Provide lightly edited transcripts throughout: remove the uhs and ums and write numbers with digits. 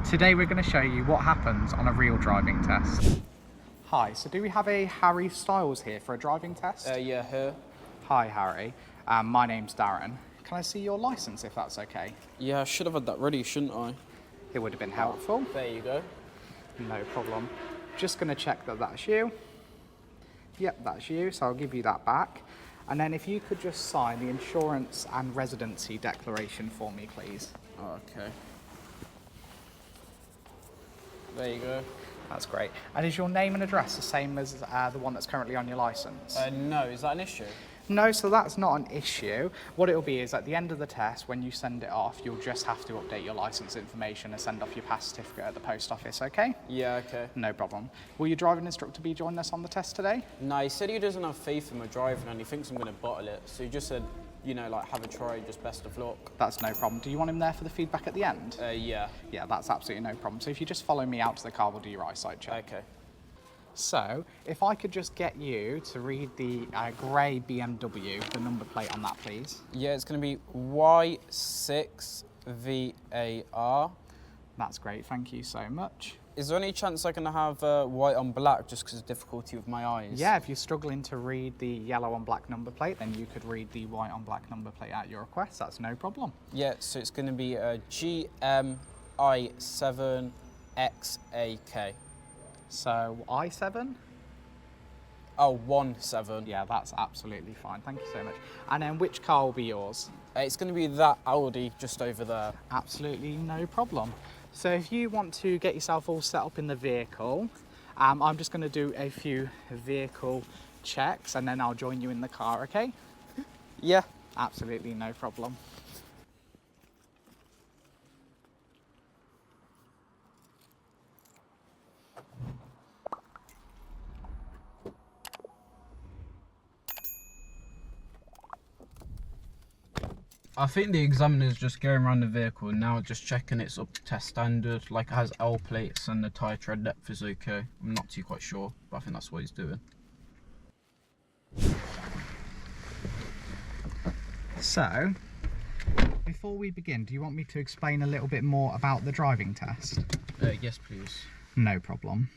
Today we're going to show you what happens on a real driving test. Hi, so do we have a Harry Styles here for a driving test? Yeah, her. Hi Harry, my name's Darren. Can I see your licence if that's okay? Yeah, I should have had that ready, shouldn't I? It would have been helpful. There you go. No problem. Just going to check that that's you. Yep, that's you, so I'll give you that back. And then if you could just sign the insurance and residency declaration for me, please. Okay. There you go. That's great. And is your name and address the same as the one that's currently on your licence? No, is that an issue? No, so that's not an issue. What it'll be is at the end of the test, when you send it off, you'll just have to update your licence information and send off your pass certificate at the post office, okay? Yeah, okay. No problem. Will your driving instructor be joining us on the test today? No, he said he doesn't have faith in my driving and he thinks I'm going to bottle it. So he just said, you know, like, have a try, just best of luck. That's no problem. Do you want him there for the feedback at the end? Yeah. Yeah, that's absolutely no problem. So if you just follow me out to the car, we'll do your eyesight check. Okay. So, if I could just get you to read the grey BMW, the number plate on that, please. Yeah, it's going to be Y6VAR. That's great, thank you so much. Is there any chance I can have white on black just because of difficulty with my eyes? Yeah, if you're struggling to read the yellow on black number plate, then you could read the white on black number plate at your request. That's no problem. Yeah, so it's going to be GMI7XAK. So, I7? Oh, 17. Yeah, that's absolutely fine. Thank you so much. And then which car will be yours? It's going to be that Audi just over there. Absolutely no problem. So if you want to get yourself all set up in the vehicle, I'm just going to do a few vehicle checks and then I'll join you in the car, okay? Yeah. Absolutely no problem. I think the examiner's just going around the vehicle and now just checking it's up to test standard, like it has L plates and the tyre tread depth is okay. I'm not too quite sure, but I think that's what he's doing. So, before we begin, do you want me to explain a little bit more about the driving test? Yes, please. No problem.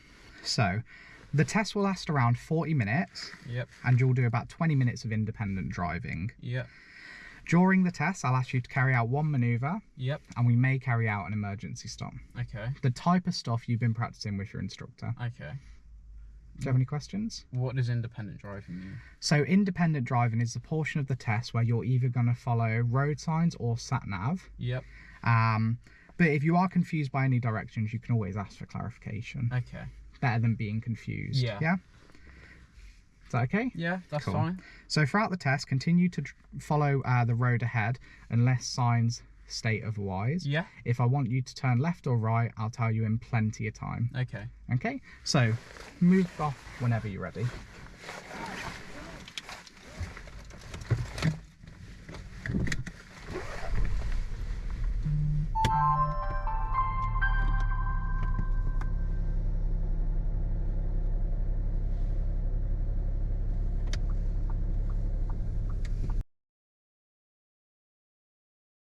So, the test will last around 40 minutes. Yep. And you'll do about 20 minutes of independent driving. Yep. During the test, I'll ask you to carry out one manoeuvre. Yep. And we may carry out an emergency stop. Okay. The type of stuff you've been practicing with your instructor. Okay. Do you have any questions? What does independent driving mean? So independent driving is the portion of the test where you're either going to follow road signs or sat-nav. Yep. But if you are confused by any directions, you can always ask for clarification. Okay. Better than being confused. Yeah. Yeah? Is that okay? Yeah, that's Cool. fine. So throughout the test, continue to follow the road ahead unless signs state otherwise. Yeah. If I want you to turn left or right, I'll tell you in plenty of time. Okay. Okay? So, move off whenever you're ready.